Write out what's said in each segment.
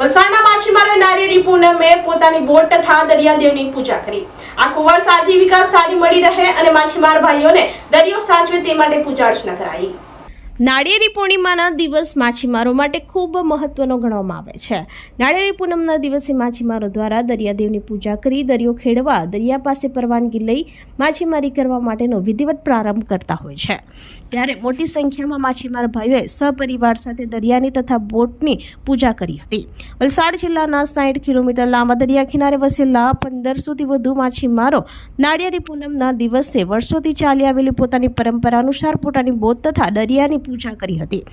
વલસાડના માછીમારોએ નારિયેળી પૂનમે પોતાની બોટ તથા દરિયાદેવની પૂજા કરી। આખું વર્ષ આજીવિકા સારી મળી રહે અને માછીમાર ભાઈઓને દરિયો સાચવે તે માટે પૂજા અર્ચના કરાઈ। નાળિયેરી પૂર્ણિમાના દિવસ માછીમારો માટે ખૂબ મહત્વનો ગણવામાં આવે છે। નાળિયેરી પૂનમના દિવસે માછીમારો દ્વારા દરિયાદેવની પૂજા કરી દરિયો ખેડવા દરિયા પાસે પરવાનગી લઈ માછીમારી કરવા માટેનો વિધિવત પ્રારંભ કરતા હોય છે। ત્યારે મોટી સંખ્યામાં માછીમાર ભાઈઓએ સપરિવાર સાથે દરિયાની તથા બોટની પૂજા કરી હતી। વલસાડ જિલ્લાના 60 કિલોમીટર લાંબા દરિયા કિનારે વસેલા 1500થી વધુ માછીમારો નાળિયેરી પૂનમના દિવસે વર્ષોથી ચાલી આવેલી પોતાની પરંપરા અનુસાર પોતાની બોટ તથા દરિયાની પૂજા કરી હતી।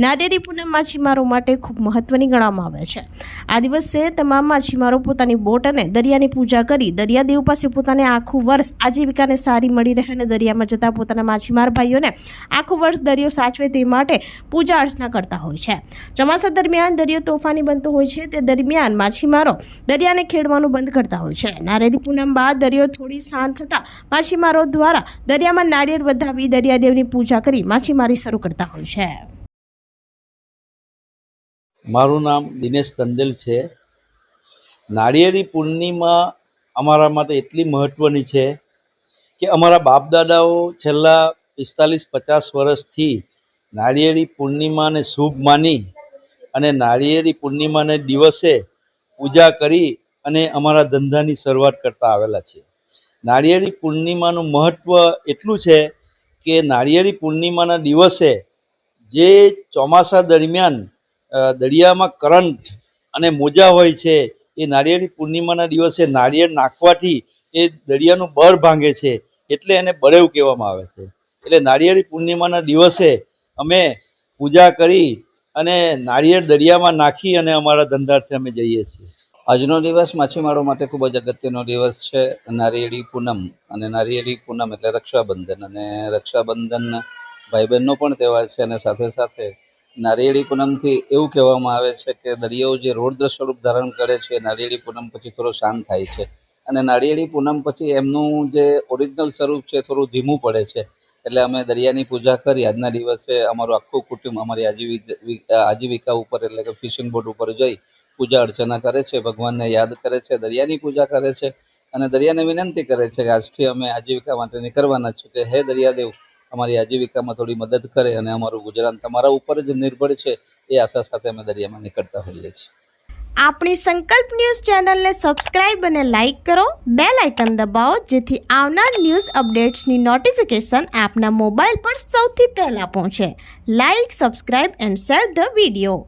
નાળિયેરી પૂનમ માછીમારો માટે ખૂબ મહત્વની ગણવામાં આવે છે। આ દિવસે તમામ માછીમારો પોતાની બોટ અને દરિયાની પૂજા કરી દરિયાદેવ પાસે પોતાને આખું વર્ષ આજીવિકાને સારી મળી રહે અને દરિયામાં જતા પોતાના માછીમાર ભાઈઓને આખું વર્ષ દરિયો સાચવે તે માટે પૂજા અર્ચના કરતા હોય છે। ચોમાસા દરમિયાન દરિયો તોફાની બનતો હોય છે, તે દરમિયાન માછીમારો દરિયાને ખેડવાનું બંધ કરતા હોય છે। નાળિયેરી પૂનમ બાદ દરિયો થોડી શાંત થતા માછીમારો દ્વારા દરિયામાં નાળિયેર વધાવી દરિયાદેવની પૂજા કરી માછીમારી શરૂ કરતા હોય છે। મારું નામ દિનેશ તંદેલ છે। નાળિયેરી પૂર્ણિમા અમારા માટે એટલી મહત્વની છે કે અમારા બાપ દાદાઓ છેલ્લા 45-50 વર્ષથી નાળિયેરી પૂર્ણિમાને શુભ માની અને નાળિયેરી પૂર્ણિમાને દિવસે પૂજા કરી અને અમારા ધંધાની શરૂઆત કરતા આવેલા છે। નાળિયેરી પૂર્ણિમાનું મહત્ત્વ એટલું છે કે નાળિયેરી પૂર્ણિમાના દિવસે જે ચોમાસા દરમિયાન દરિયામાં કરંટ અને મોજા હોય છે, એ નાળિયેરી પૂર્ણિમાના દિવસે નાળિયેર નાખવાથી એ દરિયાનું બળ ભાંગે છે, એટલે એને બળેવ કહેવામાં આવે છે। એટલે નાળિયેરી પૂર્ણિમાના દિવસે અમે પૂજા કરી અને નાળિયેર દરિયામાં નાખી અને અમારા ધંધાર્થે અમે જઈએ છીએ। આજનો દિવસ માછીમારો માટે ખૂબ જ અગત્યનો દિવસ છે, નાળિયેરી પૂનમ। અને નાળિયેરી પૂનમ એટલે રક્ષાબંધન, અને રક્ષાબંધન ભાઈ બહેનનો પણ તહેવાર છે। અને સાથે સાથે નાળિયેરી પૂનમથી એવું કહેવામાં આવે છે કે દરિયો જે રૌદ્ર સ્વરૂપ ધારણ કરે છે, નાળિયેરી પૂનમ પછી થોડો શાંત થાય છે, અને નાળિયેરી પૂનમ પછી એમનું જે ઓરિજિનલ સ્વરૂપ છે થોડું ધીમું પડે છે। એટલે અમે દરિયાની પૂજા કરી આજના દિવસે અમારું આખું કુટુંબ અમારી આજીવિકા ઉપર એટલે કે ફિશિંગ બોટ ઉપર જઈ પૂજા અર્ચના કરે છે, ભગવાનને યાદ કરે છે, દરિયાની પૂજા કરે છે અને દરિયાને વિનંતી કરે છે કે આજથી અમે આજીવિકા માટેની કરવાના છે કે હે દરિયાદેવ અમારી આજીવિકામાં થોડી મદદ કરે અને અમારું ગુજરાન તમારા ઉપર જ નિર્ભર છે, એ આશા સાથે અમે દરિયામાં નીકળતા હોઈએ છીએ। આપણી સંકલ્પ ન્યૂઝ ચેનલને સબસ્ક્રાઇબ અને લાઇક કરો, બેલ આઇકન દબાવો જેથી આવનાર ન્યૂઝ અપડેટ્સની નોટિફિકેશન આપના મોબાઈલ પર સૌથી પહેલા પહોંચે। Like, subscribe and share the video.